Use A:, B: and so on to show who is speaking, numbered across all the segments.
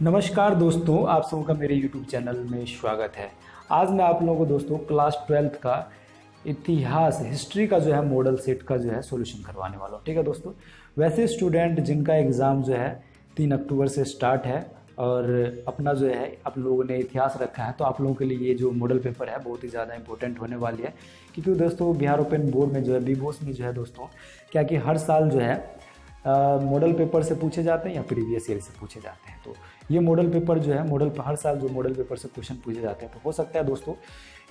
A: नमस्कार दोस्तों, आप सबों का मेरे YouTube चैनल में स्वागत है। आज मैं आप लोगों को दोस्तों क्लास 12th का इतिहास हिस्ट्री का जो है मॉडल सेट का जो है सॉल्यूशन करवाने वाला हूँ। ठीक है दोस्तों, वैसे स्टूडेंट जिनका एग्ज़ाम जो है 3 अक्टूबर से स्टार्ट है और अपना जो है आप लोगों ने इतिहास रखा है, तो आप लोगों के लिए ये जो मॉडल पेपर है बहुत ही ज़्यादा इंपॉर्टेंट होने वाली है। क्योंकि दोस्तों बिहार ओपन बोर्ड में जो है बीबोस में जो है दोस्तों क्या कि हर साल जो है मॉडल पेपर से पूछे जाते हैं या प्रीवियस ईयर से पूछे जाते हैं। तो ये मॉडल पेपर जो है हर साल जो मॉडल पेपर से क्वेश्चन पूछे जाते हैं, तो हो सकता है दोस्तों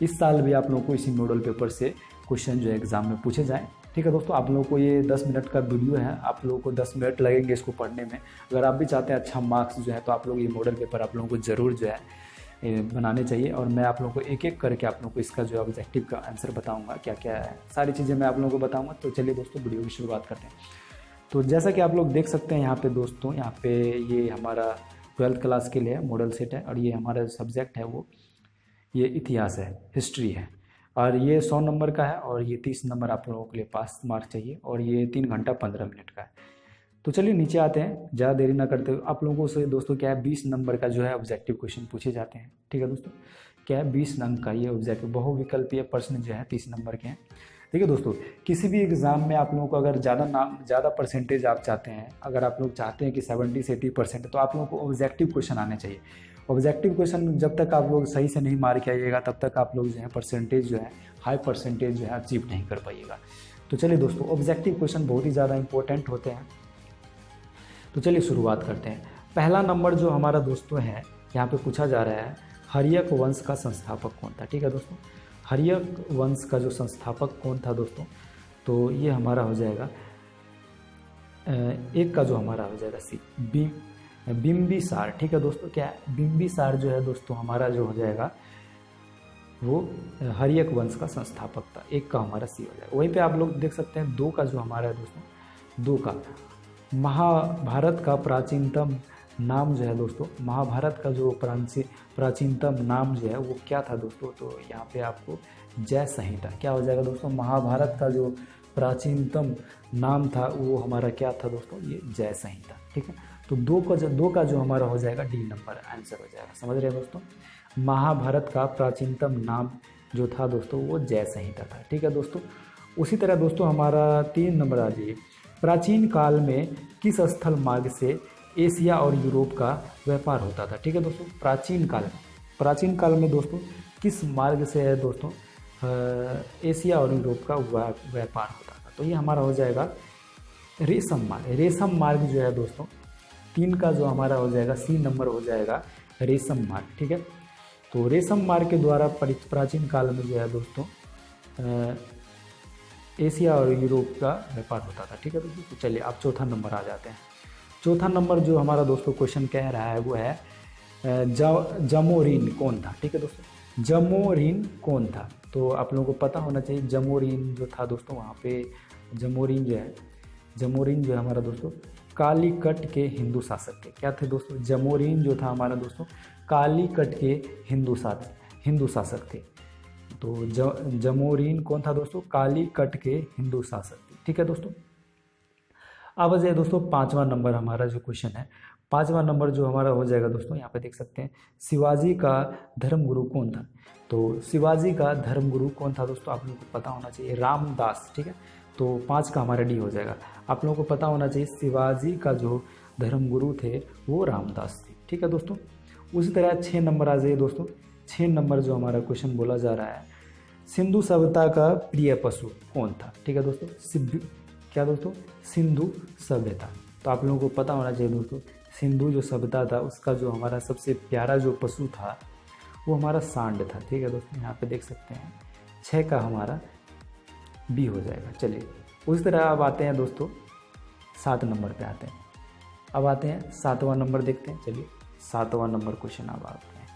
A: इस साल भी आप लोगों को इसी मॉडल पेपर से क्वेश्चन जो है एग्जाम में पूछे जाएँ। ठीक है दोस्तों, आप लोगों को ये 10 मिनट का वीडियो है, आप लोगों को 10 मिनट लगेंगे इसको पढ़ने में। अगर आप भी चाहते हैं अच्छा मार्क्स जो है तो आप लोग ये मॉडल पेपर आप लोगों को ज़रूर जो है बनाने चाहिए। और मैं आप लोगों को एक एक करके आप लोगों को इसका जो ऑब्जेक्टिव का आंसर बताऊंगा, क्या क्या है सारी चीज़ें मैं आप लोगों को बताऊंगा। तो चलिए दोस्तों वीडियो की शुरुआत करते हैं। तो जैसा कि आप लोग देख सकते हैं यहाँ पे दोस्तों, यहाँ पे ये हमारा 12th क्लास के लिए मॉडल सेट है और ये हमारा सब्जेक्ट है वो ये इतिहास है, हिस्ट्री है। और ये 100 नंबर का है और ये 30 नंबर आप लोगों के लिए पास मार्क चाहिए और ये 3 घंटा 15 मिनट का है। तो चलिए नीचे आते हैं, ज़्यादा देरी ना करते हुए आप लोगों से दोस्तों क्या है 20 नंबर का जो है ऑब्जेक्टिव क्वेश्चन पूछे जाते हैं। ठीक है दोस्तों, क्या है 20 अंक का ये ऑब्जेक्टिव बहुविकल्पीय प्रश्न जो है 30 नंबर के हैं। देखिए दोस्तों, किसी भी एग्ज़ाम में आप लोगों को अगर ज़्यादा परसेंटेज आप चाहते हैं, अगर आप लोग चाहते हैं कि 70 से 80%, तो आप लोगों को ऑब्जेक्टिव क्वेश्चन आने चाहिए। ऑब्जेक्टिव क्वेश्चन जब तक आप लोग सही से नहीं मार के आइएगा तब तक आप लोग जो है परसेंटेज जो है हाई परसेंटेज जो है अचीव नहीं कर पाइएगा। तो चलिए दोस्तों, ऑब्जेक्टिव क्वेश्चन बहुत ही ज़्यादा इंपॉर्टेंट होते हैं। तो चलिए शुरुआत करते हैं। पहला नंबर जो हमारा दोस्तों है यहाँ पे पूछा जा रहा है, हर्यक वंश का संस्थापक कौन था। ठीक है दोस्तों, हर्यक वंश का जो संस्थापक कौन था दोस्तों, तो ये हमारा हो जाएगा एक का जो हमारा हो जाएगा सी बिंबिसार। ठीक है दोस्तों, क्या बिंबिसार जो है दोस्तों हमारा जो हो जाएगा वो हर्यक वंश का संस्थापक था। एक का हमारा सी हो जाएगा। वहीं पे आप लोग देख सकते हैं 2 का जो हमारा है दोस्तों, 2 का महाभारत का प्राचीनतम नाम जो है दोस्तों, महाभारत का जो प्राचीनतम नाम जो है वो क्या था दोस्तों, तो यहाँ पे आपको जय संहिता क्या हो जाएगा दोस्तों। महाभारत का जो प्राचीनतम नाम था वो हमारा क्या था दोस्तों, ये जय संहिता। ठीक है, तो 2 का जो हमारा हो जाएगा डी नंबर आंसर हो जाएगा। समझ रहे हैं दोस्तों, महाभारत का प्राचीनतम नाम जो था दोस्तों वो जय संहिता था। ठीक है दोस्तों, उसी तरह दोस्तों हमारा 3 नंबर आ जाइए। प्राचीन काल में किस स्थल मार्ग से एशिया और यूरोप का व्यापार होता था। ठीक है दोस्तों, प्राचीन काल में दोस्तों किस मार्ग से है दोस्तों एशिया और यूरोप का व्यापार होता था, तो ये हमारा हो जाएगा रेशम मार्ग। रेशम मार्ग जो है दोस्तों 3 का जो हमारा हो जाएगा सी नंबर हो जाएगा रेशम मार्ग। ठीक है, तो रेशम मार्ग के द्वारा प्राचीन काल में जो है दोस्तों एशिया और यूरोप का व्यापार होता था। ठीक है दोस्तों, तो चलिए आप चौथा नंबर आ जाते हैं। चौथा नंबर जो हमारा दोस्तों क्वेश्चन कह रहा है वो है जमोरिन कौन था। ठीक है दोस्तों, जमोरिन कौन था, तो आप लोगों को पता होना चाहिए जमोरिन जो था दोस्तों, वहाँ पे जमोरिन जो है हमारा दोस्तों कालीकट के हिंदू शासक थे। क्या थे दोस्तों, जमोरिन जो था हमारा दोस्तों कालीकट के हिंदू शासक थे। तो जमोरिन कौन था दोस्तों, कालीकट के हिंदू शासक थे। ठीक है दोस्तों, अब जाए दोस्तों 5वां नंबर हमारा जो क्वेश्चन है, 5वां नंबर जो हमारा हो जाएगा दोस्तों, यहाँ पे देख सकते हैं शिवाजी का धर्मगुरु कौन था। तो शिवाजी का धर्मगुरु कौन था दोस्तों, आप लोगों को पता होना चाहिए रामदास। ठीक है, तो 5 का हमारा डी हो जाएगा। आप लोगों को पता होना चाहिए शिवाजी का जो धर्मगुरु थे वो रामदास थे। ठीक है दोस्तों, उसी तरह 6 नंबर आ जाइए दोस्तों। 6 नंबर जो हमारा क्वेश्चन बोला जा रहा है, सिंधु सभ्यता का प्रिय पशु कौन था। ठीक है दोस्तों, क्या दोस्तों, सिंधु सभ्यता। तो आप लोगों को पता होना चाहिए दोस्तों सिंधु जो सभ्यता था उसका जो हमारा सबसे प्यारा जो पशु था वो हमारा सांड था। ठीक है दोस्तों, यहाँ पे देख सकते हैं 6 का हमारा बी हो जाएगा। चलिए उसी तरह अब आते हैं दोस्तों 7 नंबर पे आते हैं। अब आते हैं 7वां नंबर देखते हैं। चलिए 7वां नंबर क्वेश्चन अब आते हैं।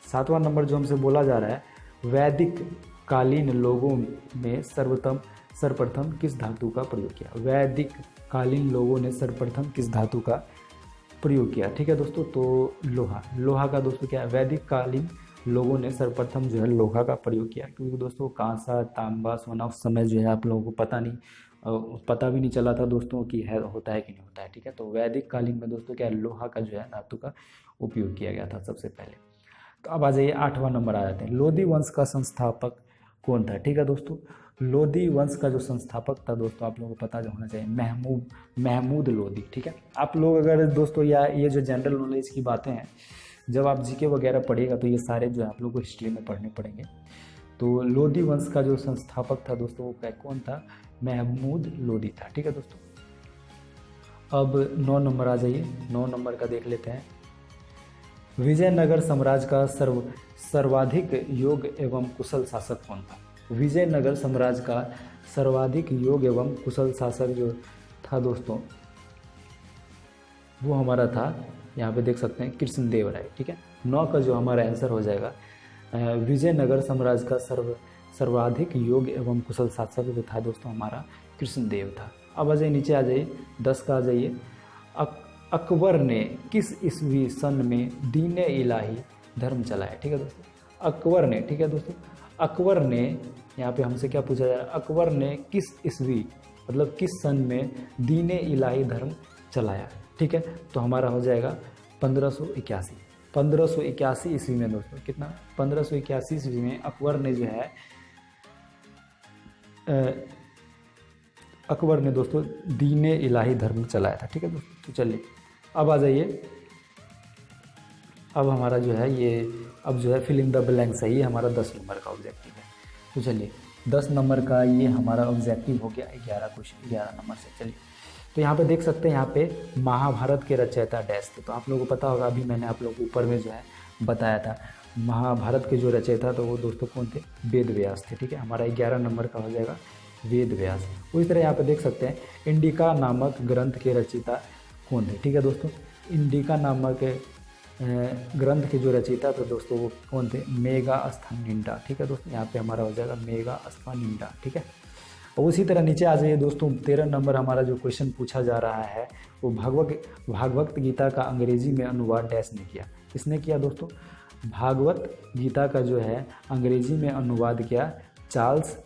A: 7वां नंबर जो हमसे बोला जा रहा है, वैदिक कालीन लोगों में सर्वप्रथम किस धातु का प्रयोग किया। वैदिक कालीन लोगों ने सर्वप्रथम किस धातु का प्रयोग किया। ठीक है दोस्तों, तो लोहा का दोस्तों क्या है, वैदिक कालीन लोगों ने सर्वप्रथम जो है लोहा का प्रयोग किया। क्योंकि दोस्तों कांसा तांबा सोना उस समय जो है आप लोगों को पता नहीं पता भी नहीं चला था दोस्तों कि है होता है कि नहीं होता है, ठीक है। तो वैदिक कालीन में दोस्तों क्या लोहा का जो है धातु का उपयोग किया गया था सबसे पहले। तो अब आ जाइए 8वां नंबर आ जाते हैं, लोधी वंश का संस्थापक कौन था, ठीक है दोस्तों। लोधी वंश का जो संस्थापक था दोस्तों आप लोगों को पता होना चाहिए महमूद लोधी, ठीक है। आप लोग अगर दोस्तों या ये जो जनरल नॉलेज की बातें हैं जब आप जीके वगैरह पढ़िएगा तो ये सारे जो है आप लोग को हिस्ट्री में पढ़ने पड़ेंगे। तो लोधी वंश का जो संस्थापक था दोस्तों वो कौन था, महमूद लोधी था, ठीक है दोस्तों। अब 9 नंबर आ जाइए, 9 नंबर का देख लेते हैं। विजयनगर साम्राज्य का सर्वाधिक योग्य एवं कुशल शासक कौन था। विजयनगर साम्राज्य का सर्वाधिक योग्य एवं कुशल शासक जो था दोस्तों वो हमारा था, यहाँ पे देख सकते हैं, कृष्णदेव राय, ठीक है। 9 का जो हमारा आंसर हो जाएगा, विजयनगर साम्राज्य का सर्वाधिक योग्य एवं कुशल शासक जो था दोस्तों हमारा कृष्णदेव था। अब आ जाइए नीचे आ जाइए, 10 का आ जाइए। अकबर ने किस ईस्वी सन में दीन इलाही धर्म चलाया, ठीक है दोस्तों। अकबर ने, ठीक है दोस्तों, अकबर ने, यहाँ पे हमसे क्या पूछा जा रहा है, अकबर ने किस ईस्वी मतलब किस सन में दीन इलाही धर्म चलाया, ठीक है। तो हमारा हो जाएगा 1581 ईस्वी में दोस्तों, कितना, 1581 ईस्वी में अकबर ने जो है अकबर ने दोस्तों दीन इलाही धर्म चलाया था, ठीक है दोस्तों। तो चलिए अब आ जाइए, अब हमारा जो है ये अब जो है फिल इन द ब्लैंक सही है, हमारा 10 नंबर का ऑब्जेक्टिव है। तो चलिए 10 नंबर का ये हमारा ऑब्जेक्टिव हो गया 11 नंबर से। चलिए तो यहाँ पे देख सकते हैं, यहाँ पे महाभारत के रचयिता डैश थे। तो आप लोगों को पता होगा, अभी मैंने आप लोगों को ऊपर में जो है बताया था महाभारत के जो रचयिता तो वो दोस्तों कौन थे, वेद व्यास थे, ठीक है। हमारा 11 नंबर का हो जाएगा वेद व्यास। उसी तरह यहाँ पे देख सकते हैं इंडिका नामक ग्रंथ के रचयिता कौन थे, ठीक है दोस्तों। इंडिका नामक ग्रंथ के जो रचयिता थे दोस्तों वो कौन थे, मेगास्थनीदा, ठीक है दोस्तों। यहाँ पे हमारा हो जाएगा मेगास्थनीदा, ठीक है। और उसी तरह नीचे आ जाइए दोस्तों, 13 नंबर हमारा जो क्वेश्चन पूछा जा रहा है वो भागवत गीता का अंग्रेजी में अनुवाद डैश ने किया। किसने किया दोस्तों, भागवत गीता का जो है अंग्रेजी में अनुवाद किया चार्ल्स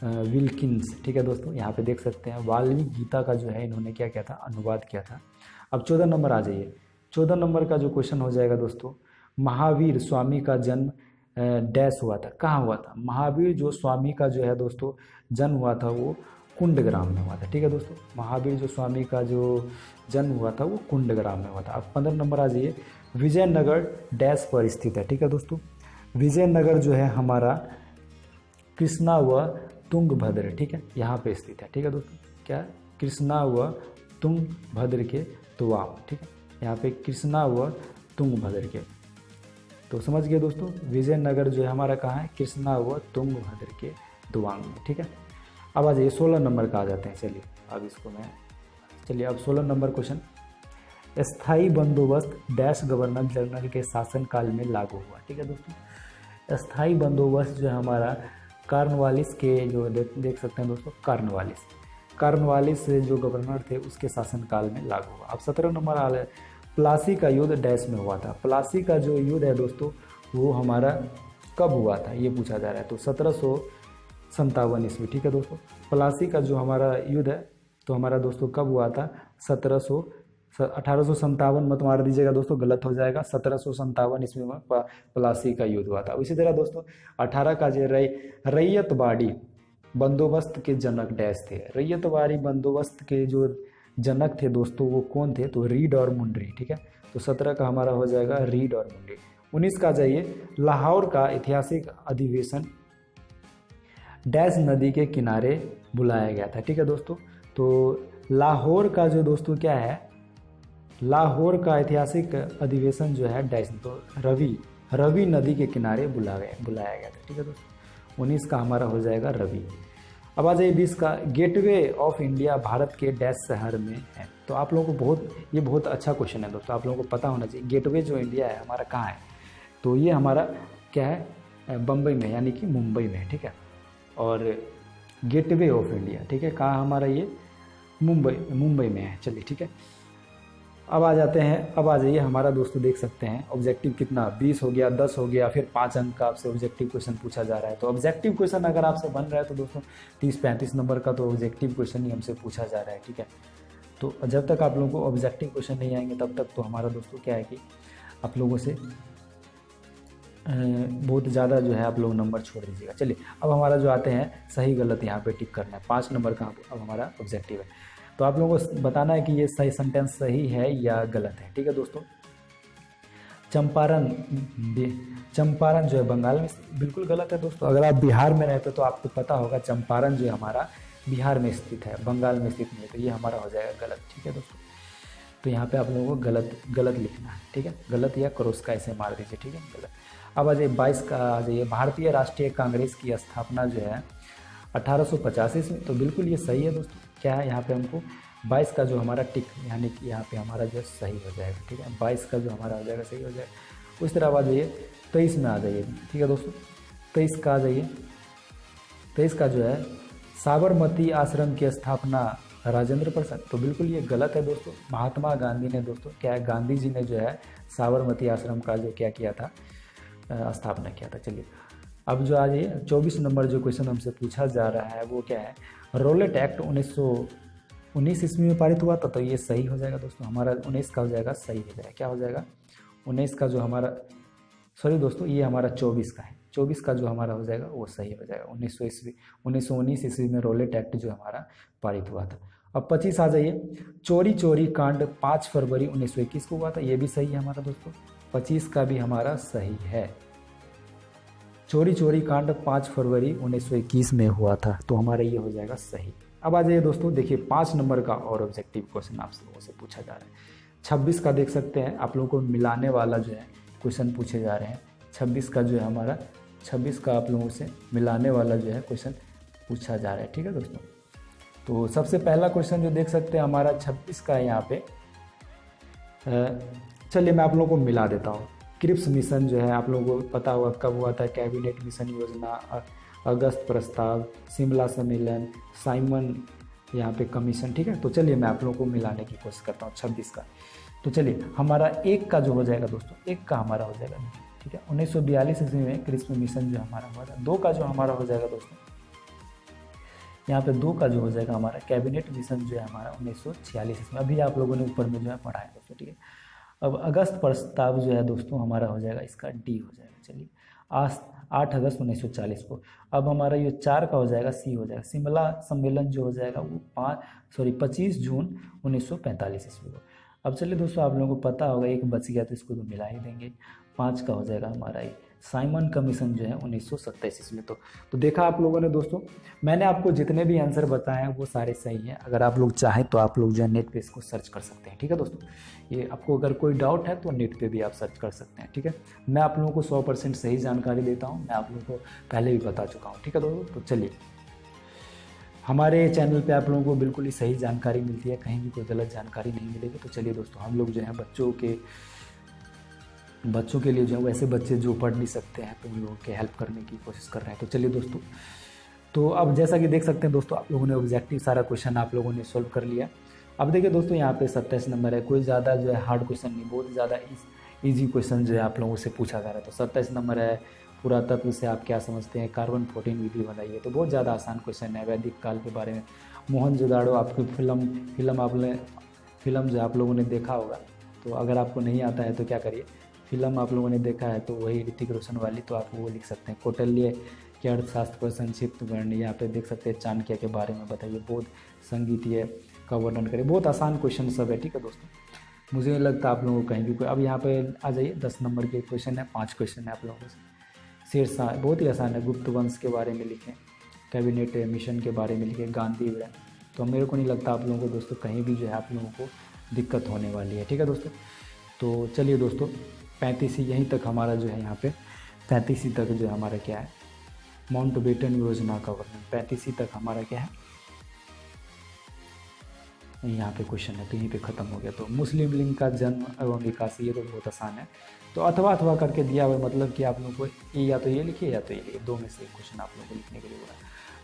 A: विल्किंस, ठीक है दोस्तों। यहाँ पे देख सकते हैं वाल्मीकि गीता का जो है इन्होंने क्या किया था, अनुवाद किया था। अब 14 नंबर आ जाइए, 14 नंबर का जो क्वेश्चन हो जाएगा दोस्तों, महावीर स्वामी का जन्म डैश हुआ था, कहाँ हुआ था। महावीर जो स्वामी का जो है दोस्तों जन्म हुआ था वो कुंडग्राम में हुआ था, ठीक है दोस्तों। महावीर जो स्वामी का जो जन्म हुआ था वो कुंडग्राम में हुआ था। अब 15 नंबर आ जाइए, विजयनगर डैश पर स्थित है, ठीक है दोस्तों। विजयनगर जो है हमारा कृष्णा व तुंगभद्र, ठीक है, यहाँ पे स्थित है, ठीक है दोस्तों। क्या, कृष्णा व तुंगभद्र के दुआम, ठीक है, यहाँ पे कृष्णा व तुंगभद्र के। तो समझ गए दोस्तों, विजयनगर जो है हमारा कहाँ है, कृष्णा व तुंगभद्र के दुआंग में, ठीक है। अब आ जाइए 16 नंबर का आ जाते हैं। चलिए अब इसको मैं, चलिए अब 16 नंबर क्वेश्चन, स्थायी बंदोबस्त डैश गवर्नर जनरल के शासनकाल में लागू हुआ, ठीक है दोस्तों। स्थायी बंदोबस्त जो है हमारा कॉर्नवालिस के जो देख सकते हैं दोस्तों, कॉर्नवालिस जो गवर्नर थे उसके शासनकाल में लागू हुआ। अब 17 नंबर आ रहा है, प्लासी का युद्ध डैश में हुआ था। प्लासी का जो युद्ध है दोस्तों वो हमारा कब हुआ था ये पूछा जा रहा है। तो 1757 ईस्वी, ठीक है दोस्तों। प्लासी का जो हमारा युद्ध है तो हमारा दोस्तों कब हुआ था, 1857 मत मार दीजिएगा दोस्तों, गलत हो जाएगा। 1757 ईस्वी में प्लासी का युद्ध हुआ था। इसी तरह दोस्तों 18 का जो रैयतवाड़ी बंदोबस्त के जनक डैश थे। रैयतवाड़ी बंदोबस्त के जो जनक थे दोस्तों वो कौन थे, तो रीड और मुंडरी, ठीक है। तो 17 का हमारा हो जाएगा रीड और मुंडरी। 19 का जाइए, लाहौर का ऐतिहासिक अधिवेशन डैश नदी के किनारे बुलाया गया था, ठीक है दोस्तों। तो लाहौर का जो दोस्तों क्या है, लाहौर का ऐतिहासिक अधिवेशन जो है डैश, तो रवि नदी के किनारे बुलाया गया था, ठीक है दोस्तों। 19 का हमारा हो जाएगा रवि। अब आ जाइए 20 का, गेटवे ऑफ इंडिया भारत के डैश शहर में है। तो आप लोगों को ये बहुत अच्छा क्वेश्चन है दोस्तों, आप लोगों को पता होना चाहिए गेटवे जो इंडिया है हमारा कहाँ है। तो ये हमारा क्या है, बम्बई में यानी कि मुंबई में, ठीक है। और गेटवे ऑफ इंडिया, ठीक है, कहाँ हमारा ये मुंबई में है। चलिए ठीक है। अब आ जाते हैं, अब आ जाइए हमारा दोस्तों, देख सकते हैं ऑब्जेक्टिव कितना 20 हो गया, 10 हो गया, फिर 5 अंक का आपसे ऑब्जेक्टिव क्वेश्चन पूछा जा रहा है। तो ऑब्जेक्टिव क्वेश्चन अगर आपसे बन रहा है तो दोस्तों 30-35 नंबर का तो ऑब्जेक्टिव क्वेश्चन ही हमसे पूछा जा रहा है, ठीक है। तो जब तक आप लोगों को ऑब्जेक्टिव क्वेश्चन नहीं आएंगे तब तक तो हमारा दोस्तों क्या है कि आप लोगों से बहुत ज़्यादा जो है आप लोग नंबर छोड़ दीजिएगा। चलिए अब हमारा जो आते हैं सही गलत यहाँ पे टिक करना है, 5 नंबर का अब हमारा ऑब्जेक्टिव है। तो आप लोगों को बताना है कि ये सही सेंटेंस सही है या गलत है, ठीक है दोस्तों। चंपारण, चंपारण जो है बंगाल में, बिल्कुल गलत है दोस्तों। अगर आप बिहार में रहते तो आपको पता होगा चंपारण जो है हमारा बिहार में स्थित है, बंगाल में स्थित नहीं है, तो ये हमारा हो जाएगा गलत, ठीक है दोस्तों। तो यहाँ पे आप लोगों को गलत गलत लिखना है, ठीक है, गलत या क्रॉस का ऐसे मार दीजिए, ठीक है, गलत। अब आ जाइए 22 का, आ जाइए भारतीय राष्ट्रीय कांग्रेस की स्थापना जो है 1885 में, तो बिल्कुल ये सही है दोस्तों। क्या है यहाँ पे हमको 22 का जो हमारा टिक यानी कि यहाँ पे हमारा जो सही हो जाएगा, ठीक है, 22 का जो हमारा हो जाएगा सही हो जाएगा। उस तरह आ जाइए 23 में आ जाइए, ठीक है दोस्तों, 23 का आ जाइए। 23 का जो है साबरमती आश्रम की स्थापना राजेंद्र प्रसाद, तो बिल्कुल ये गलत है दोस्तों। महात्मा गांधी ने दोस्तों क्या है, गांधी जी ने जो है साबरमती आश्रम का जो क्या किया था, स्थापना किया था। चलिए अब जो आज ये 24 नंबर जो क्वेश्चन हमसे पूछा जा रहा है वो क्या है, रोलेट एक्ट 1919 ईस्वी में पारित हुआ था, तो ये सही हो जाएगा दोस्तों। हमारा 19 का हो जाएगा, सही हो जाएगा, क्या हो जाएगा 19 का जो हमारा, सॉरी दोस्तों ये हमारा 24 का है, 24 का जो हमारा हो जाएगा वो सही हो जाएगा। 1919 ईस्वी में रोलेट एक्ट जो हमारा पारित हुआ था। अब 25 आ जाइए, चोरी चोरी कांड 5 फरवरी 1921 को हुआ था, ये भी सही है हमारा दोस्तों, 25 का भी हमारा सही है। चोरी चोरी कांड 5 फरवरी 1921 में हुआ था, तो हमारा ये हो जाएगा सही। अब आ जाइए दोस्तों, देखिए 5 नंबर का और ऑब्जेक्टिव क्वेश्चन आप लोगों से पूछा जा रहा है। 26 का देख सकते हैं, आप लोगों को मिलाने वाला जो है क्वेश्चन पूछे जा रहे हैं। 26 का जो है हमारा, 26 का आप लोगों से मिलाने वाला जो है क्वेश्चन पूछा जा रहा है, ठीक है दोस्तों। तो सबसे पहला क्वेश्चन जो देख सकते हैं हमारा 26 का है यहाँ पे, चलिए मैं आप लोगों को मिला देता हूँ। क्रिप्स मिशन जो है आप लोगों को पता होगा कब हुआ था, कैबिनेट मिशन योजना, अगस्त प्रस्ताव, शिमला सम्मेलन, साइमन यहाँ पे कमीशन, ठीक है। तो चलिए मैं आप लोगों को मिलाने की कोशिश करता हूँ 26 का। तो चलिए हमारा 1 का जो हो जाएगा दोस्तों, 1 का हमारा हो जाएगा, ठीक है, 1942 ईस्वी में क्रिप्स मिशन जो हमारा हुआ था। 2 का जो हमारा हो जाएगा दोस्तों, यहाँ पे 2 का जो हो जाएगा हमारा कैबिनेट मिशन जो है हमारा 1946 ईस्वी में, अभी आप लोगों ने ऊपर में जो है पढ़ा है दोस्तों, ठीक है। अब अगस्त प्रस्ताव जो है दोस्तों हमारा हो जाएगा, इसका डी हो जाएगा। चलिए 8 अगस्त 1940 को। अब हमारा ये 4 का हो जाएगा, सी हो जाएगा। शिमला सम्मेलन जो हो जाएगा वो 25 जून 1945 ईस्वी को। अब चलिए दोस्तों आप लोगों को पता होगा, एक बच गया तो इसको तो मिला ही देंगे। 5 का हो जाएगा हमारा ये साइमन कमीशन जो है 1927 ईस्वी में। तो देखा आप लोगों ने दोस्तों, मैंने आपको जितने भी आंसर बताए हैं वो सारे सही हैं। अगर आप लोग चाहें तो आप लोग जो है नेट पे इसको सर्च कर सकते हैं, ठीक है दोस्तों। ये आपको अगर कोई डाउट है तो नेट पे भी आप सर्च कर सकते हैं, ठीक है। मैं आप लोगों को 100% सही जानकारी देता हूँ, मैं आप लोगों को पहले भी बता चुका हूँ, ठीक है दोस्तों। तो चलिए हमारे चैनल पे आप लोगों को बिल्कुल ही सही जानकारी मिलती है, कहीं भी कोई गलत जानकारी नहीं मिलेगी। तो चलिए दोस्तों हम लोग जो है बच्चों के लिए जो है वैसे बच्चे जो पढ़ नहीं सकते हैं तो उन लोगों के हेल्प करने की कोशिश कर रहे हैं। तो चलिए दोस्तों, तो अब जैसा कि देख सकते हैं दोस्तों, आप लोगों ने ऑब्जेक्टिव सारा क्वेश्चन आप लोगों ने सोल्व कर लिया। अब देखिए दोस्तों यहाँ पे 27 नंबर है, कोई ज़्यादा जो है हार्ड क्वेश्चन नहीं, बहुत ज़्यादा ईजी क्वेश्चन जो है आप लोगों से पूछा जा रहा है। तो 27 नंबर है, पुरातत्व से आप क्या समझते हैं, कार्बन 14 विधि बनाइए। तो बहुत ज़्यादा आसान क्वेश्चन है। वैदिक काल के बारे में, मोहनजोदाड़ो आपकी फिल्म जो आप लोगों ने देखा होगा। तो अगर आपको नहीं आता है तो क्या करिए, फिल्म आप लोगों ने देखा है तो वही ऋतिक रोशन वाली, तो आप वो लिख सकते हैं। कौटिल्य के अर्थशास्त्र पर संक्षिप्त वर्णन, यहाँ पे देख सकते हैं चाणक्य के बारे में बताइए, बौद्ध संगीतीय का वर्णन करें। बहुत आसान क्वेश्चन सब है, ठीक है दोस्तों। मुझे नहीं लगता आप लोगों को कहीं भी कोई, अब यहाँ पे आ जाइए 10 नंबर के क्वेश्चन है, 5 क्वेश्चन है आप लोगों से। शेरशाह बहुत ही आसान है, गुप्त वंश के बारे में लिखें, कैबिनेट मिशन के बारे में लिखें, गांधी विवरण। तो मेरे को नहीं लगता आप लोगों को दोस्तों कहीं भी जो है आप लोगों को दिक्कत होने वाली है, ठीक है दोस्तों। तो चलिए दोस्तों 35 यहीं तक हमारा जो है, यहाँ पे 35 तक जो है हमारा क्या है, माउंटबेटन योजना का वर्णन, 35 तक हमारा क्या है यहाँ पे क्वेश्चन है। तो यहीं पे ख़त्म हो गया। तो मुस्लिम लीग का जन्म एवं विकास, ये तो बहुत आसान है। तो अथवा करके दिया हुआ, मतलब कि आप लोगों को या तो ये लिखिए या तो ये लिखिए, दो में से एक क्वेश्चन आप लोगों को लिखने के लिए बोला।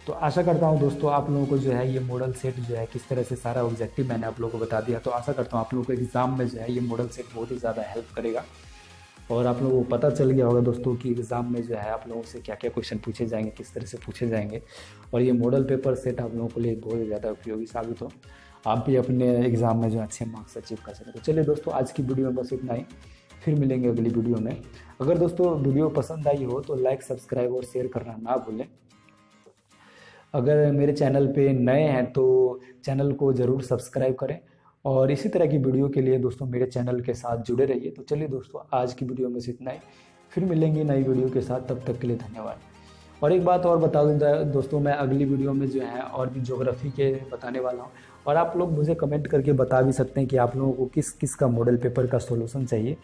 A: तो आशा करता हूँ दोस्तों आप लोगों को जो है ये मॉडल सेट जो है किस तरह से सारा ऑब्जेक्टिव मैंने आप लोगों को बता दिया। तो आशा करता हूँ आप लोगों को एग्ज़ाम में जो है ये मॉडल सेट बहुत ही ज़्यादा हेल्प करेगा और आप लोगों को पता चल गया होगा दोस्तों कि एग्ज़ाम में जो है आप लोगों से क्या क्या क्वेश्चन पूछे जाएंगे, किस तरह से पूछे जाएंगे और ये मॉडल पेपर सेट आप लोगों के लिए बहुत ही ज़्यादा उपयोगी साबित हो, आप भी अपने एग्ज़ाम में जो अच्छे मार्क्स अचीव कर सकें। तो चलिए दोस्तों आज की वीडियो में बस इतना ही, फिर मिलेंगे अगली वीडियो में। अगर दोस्तों वीडियो पसंद आई हो तो लाइक, सब्सक्राइब और शेयर करना ना भूलें। अगर मेरे चैनल पे नए हैं तो चैनल को ज़रूर सब्सक्राइब करें और इसी तरह की वीडियो के लिए दोस्तों मेरे चैनल के साथ जुड़े रहिए। तो चलिए दोस्तों आज की वीडियो में से इतना ही, फिर मिलेंगे नई वीडियो के साथ, तब तक के लिए धन्यवाद। और एक बात और बता दूँ दोस्तों, मैं अगली वीडियो में जो है और भी ज्योग्राफी के बताने वाला हूँ और आप लोग मुझे कमेंट करके बता भी सकते हैं कि आप लोगों को किस किस का मॉडल पेपर का सॉल्यूशन चाहिए,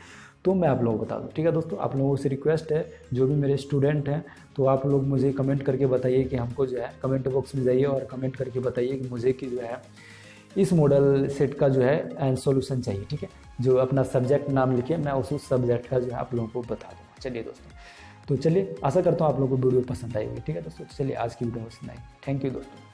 A: तो मैं आप लोगों को बता दूँ। ठीक है दोस्तों, आप लोगों से रिक्वेस्ट है जो भी मेरे स्टूडेंट हैं तो आप लोग मुझे कमेंट करके बताइए कि हमको जो है कमेंट बॉक्स में जाइए और कमेंट करके बताइए कि मुझे कि जो है इस मॉडल सेट का जो है सॉल्यूशन चाहिए। ठीक है, जो अपना सब्जेक्ट नाम लिखे मैं उस सब्जेक्ट का जो है आप लोगों को बता दूँगा। चलिए दोस्तों, तो चलिए आशा करता हूँ आप लोगों को वीडियो पसंद आई होगी। ठीक है दोस्तों, चलिए आज की वीडियो में इतना ही। थैंक यू दोस्तों।